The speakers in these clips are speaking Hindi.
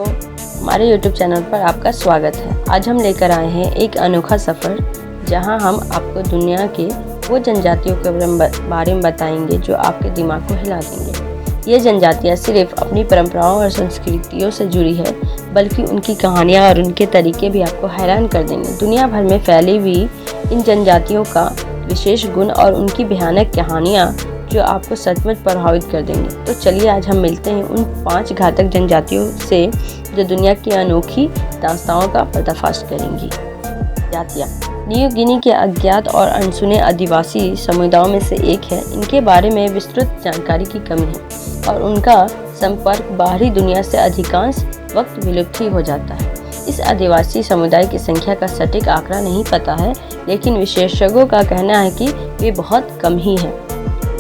तो हमारे YouTube चैनल पर आपका स्वागत है। आज हम लेकर आए हैं एक अनोखा सफ़र, जहां हम आपको दुनिया के वो जनजातियों के बारे में बताएंगे जो आपके दिमाग को हिला देंगे। ये जनजातियां सिर्फ अपनी परंपराओं और संस्कृतियों से जुड़ी है, बल्कि उनकी कहानियां और उनके तरीके भी आपको हैरान कर देंगे। दुनिया भर में फैली हुई इन जनजातियों का विशेष गुण और उनकी भयानक कहानियाँ जो आपको सचमुच प्रभावित कर देंगे। तो चलिए आज हम मिलते हैं उन 5 घातक जनजातियों से जो दुनिया की अनोखी दास्तानों का पर्दाफाश करेंगी। जातियाँ न्यू गिनी के अज्ञात और अनसुने आदिवासी समुदायों में से एक है। इनके बारे में विस्तृत जानकारी की कमी है और उनका संपर्क बाहरी दुनिया से अधिकांश वक्त विलुप्त ही हो जाता है। इस आदिवासी समुदाय की संख्या का सटीक आंकड़ा नहीं पता है, लेकिन विशेषज्ञों का कहना है कि वे बहुत कम ही हैं।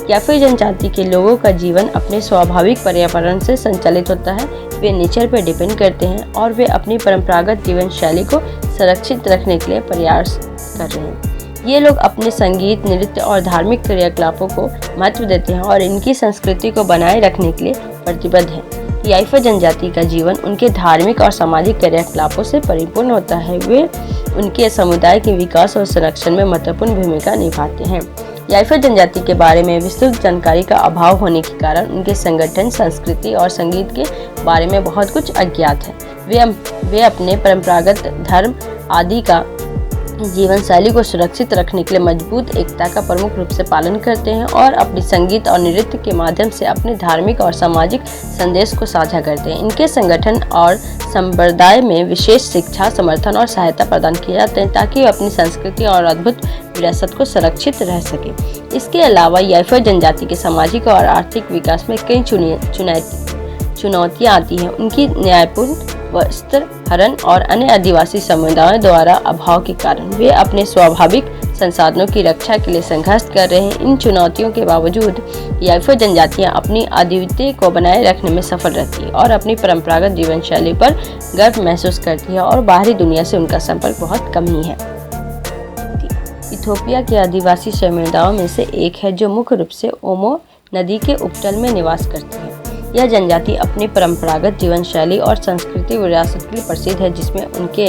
याफे जनजाति के लोगों का जीवन अपने स्वाभाविक पर्यावरण से संचालित होता है। वे नेचर पर डिपेंड करते हैं और वे अपनी परंपरागत जीवन शैली को सुरक्षित रखने के लिए प्रयास कर रहे हैं। ये लोग अपने संगीत, नृत्य और धार्मिक क्रियाकलापों को महत्व देते हैं और इनकी संस्कृति को बनाए रखने के लिए प्रतिबद्ध हैं। याइफा जनजाति का जीवन उनके धार्मिक और सामाजिक क्रियाकलापों से परिपूर्ण होता है। वे उनके समुदाय के विकास और संरक्षण में महत्वपूर्ण भूमिका निभाते हैं। याइफा जनजाति के बारे में विस्तृत जानकारी का अभाव होने के कारण उनके संगठन, संस्कृति और संगीत के बारे में बहुत कुछ अज्ञात है। वे अपने परंपरागत धर्म आदि का जीवन शैली को सुरक्षित रखने के लिए मजबूत एकता का प्रमुख रूप से पालन करते हैं और अपनी संगीत और नृत्य के माध्यम से अपने धार्मिक और सामाजिक संदेश को साझा करते हैं। इनके संगठन और संप्रदाय में विशेष शिक्षा, समर्थन और सहायता प्रदान किए जाते हैं ताकि वे अपनी संस्कृति और अद्भुत विरासत को सुरक्षित रह सके। इसके अलावा याइफा जनजाति के सामाजिक और आर्थिक विकास में कई चुनौतियाँ आती हैं। उनकी न्यायपूर्ण वस्त्र हरण और अन्य आदिवासी समुदायों द्वारा अभाव के कारण वे अपने स्वाभाविक संसाधनों की रक्षा के लिए संघर्ष कर रहे हैं। इन चुनौतियों के बावजूद याइफा जनजातियां अपनी अद्वितीयता को बनाए रखने में सफल रहती है और अपनी परंपरागत जीवन शैली पर गर्व महसूस करती है और बाहरी दुनिया से उनका संपर्क बहुत कम ही है। इथोपिया के आदिवासी समुदायों में से एक है जो मुख्य रूप से ओमो नदी के उपतल में निवास करती है। यह जनजाति अपनी परंपरागत जीवन शैली और सांस्कृतिक विरासत के लिए प्रसिद्ध है, जिसमें उनके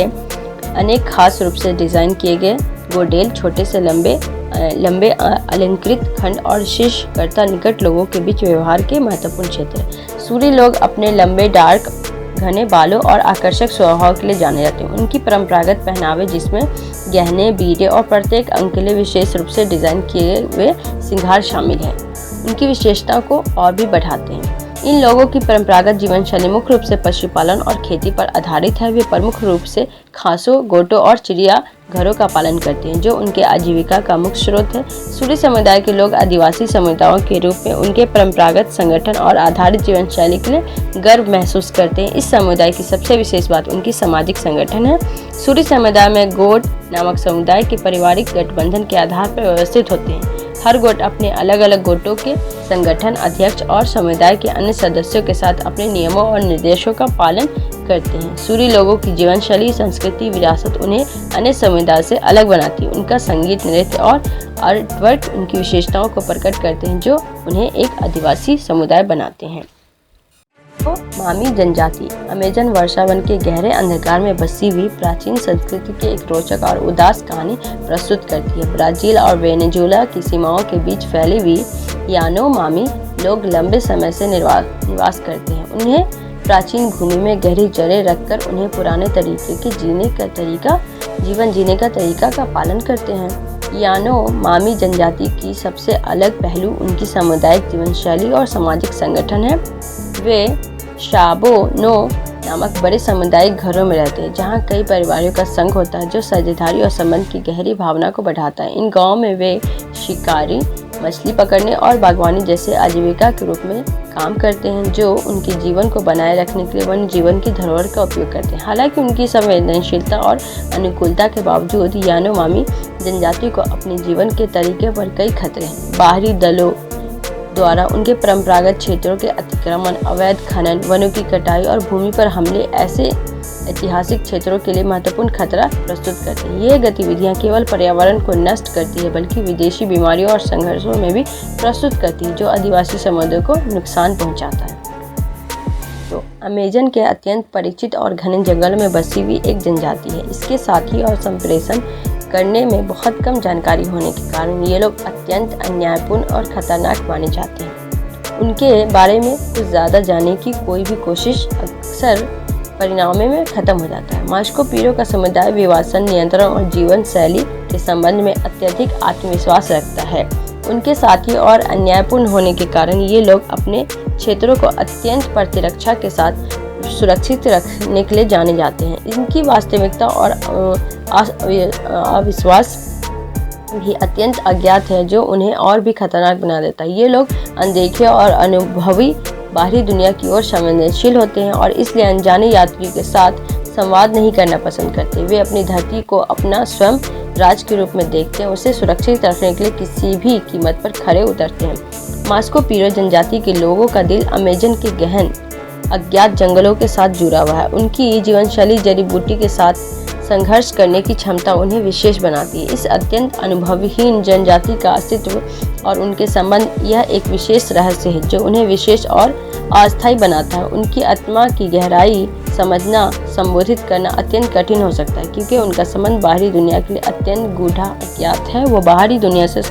अनेक खास रूप से डिजाइन किए गए गोडेल, छोटे से लंबे अलंकृत खंड और शीर्षकर्ता निकट लोगों के बीच व्यवहार के महत्वपूर्ण क्षेत्र है। सूरी लोग अपने लंबे, डार्क, घने बालों और आकर्षक स्वभाव के लिए जाने जाते हैं। उनकी परंपरागत पहनावे, जिसमें गहने, बीड़े और प्रत्येक अंग के लिए विशेष रूप से डिजाइन किए हुए श्रृंगार शामिल है, उनकी विशेषता को और भी बढ़ाते हैं। इन लोगों की परंपरागत जीवन शैली मुख्य रूप से पशुपालन और खेती पर आधारित है। वे प्रमुख रूप से खासों, गोटों और चिड़िया घरों का पालन करते हैं, जो उनके आजीविका का मुख्य स्रोत है। सूरी समुदाय के लोग आदिवासी समुदायों के रूप में उनके परंपरागत संगठन और आधारित जीवन शैली के लिए गर्व महसूस करते हैं। इस समुदाय की सबसे विशेष बात उनकी सामाजिक संगठन है। सूरी समुदाय में गोट नामक समुदाय के पारिवारिक गठबंधन के आधार पर व्यवस्थित होते हैं। हर गोट अपने अलग अलग गोटों के संगठन, अध्यक्ष और समुदाय के अन्य सदस्यों के साथ अपने नियमों और निर्देशों का पालन करते हैं। सूरी लोगों की जीवन शैली, संस्कृति, विरासत उन्हें अन्य समुदाय से अलग बनाती है। उनका संगीत, नृत्य और आर्टवर्क उनकी विशेषताओं को प्रकट करते हैं, जो उन्हें एक आदिवासी समुदाय बनाते हैं। तो मामी जनजाति अमेजन वर्षावन के गहरे अंधकार में बसी हुई प्राचीन संस्कृति की एक रोचक और उदास कहानी प्रस्तुत करती है। ब्राजील और वेनेजुएला की सीमाओं के बीच फैली हुई यानो मामी लोग लंबे समय से निवास करते हैं। उन्हें प्राचीन भूमि में गहरी जड़ें रखकर उन्हें पुराने तरीके के जीवन जीने का तरीका का पालन करते हैं। यानो मामी जनजाति की सबसे अलग पहलू उनकी सामुदायिक जीवन शैली और सामाजिक संगठन है। वे शाबो नो नामक बड़े सामुदायिक घरों में रहते हैं, जहां कई परिवारों का संग होता है, जो साझेदारी और संबंध की गहरी भावना को बढ़ाता है। इन गांवों में वे शिकारी, मछली पकड़ने और बागवानी जैसे आजीविका के रूप में काम करते हैं, जो उनके जीवन को बनाए रखने के लिए वन्य जीवन की धरोहर का उपयोग करते हैं। हालांकि उनकी संवेदनशीलता और अनुकूलता के बावजूद यानोमामी जनजाति को अपने जीवन के तरीके पर कई खतरे हैं। बाहरी दलों द्वारा उनके परंपरागत क्षेत्रों के अतिक्रमण, अवैध खनन, वनों की कटाई और भूमि पर हमले ऐसे ऐतिहासिक क्षेत्रों के लिए महत्वपूर्ण खतरा प्रस्तुत करते हैं। ये गतिविधियां केवल पर्यावरण को नष्ट करती है, बल्कि विदेशी बीमारियों और संघर्षों में भी प्रस्तुत करती है, जो आदिवासी समुदायों को नुकसान पहुंचाता है। तो अमेजन के अत्यंत परिचित और घने जंगल में बसी हुई एक जनजाति है। इसके साथी और संप्रेषण करने में बहुत कम जानकारी होने के कारण ये लोग अत्यंत अन्यायपूर्ण और खतरनाक माने जाते हैं। उनके बारे में कुछ ज़्यादा जानने की कोई भी कोशिश अक्सर परिणामों में खत्म हो जाता है। मास्को पिरो का समुदाय विवासन, नियंत्रण और जीवन शैली के संबंध में अत्यधिक आत्मविश्वास रखता है। उनके साथी और अन्यायपूर्ण होने के कारण ये लोग अपने क्षेत्रों को अत्यंत प्रतिरक्षा के साथ सुरक्षित रखने के लिए जाने जाते हैं। इनकी वास्तविकता और अविश्वास भी अत्यंत अज्ञात है, जो उन्हें और भी खतरनाक बना देता है। ये लोग अनदेखे और अनुभवी बाहरी दुनिया की ओर संवेदनशील होते हैं और इसलिए अनजाने यात्री के साथ संवाद नहीं करना पसंद करते। वे अपनी धरती को अपना स्वयं राज के रूप में देखते हैं, उसे सुरक्षित रखने के लिए किसी भी कीमत पर खड़े उतरते हैं। मास्को पिरो जनजाति के लोगों का दिल अमेजन के गहन अज्ञात जंगलों के साथ जुड़ा हुआ है। उनकी जीवनशैली जड़ी बूटी के साथ संघर्ष करने की क्षमता उन्हें विशेष बनाती है। इस अत्यंत अनुभवहीन जनजाति का अस्तित्व और उनके संबंध यह एक विशेष रहस्य है जो उन्हें विशेष और अस्थायी बनाता है। उनकी आत्मा की गहराई समझना, संबोधित करना अत्यंत कठिन हो सकता है, क्योंकि उनका संबंध बाहरी दुनिया के लिए अत्यंत गूढ़ा अज्ञात है। वो बाहरी दुनिया से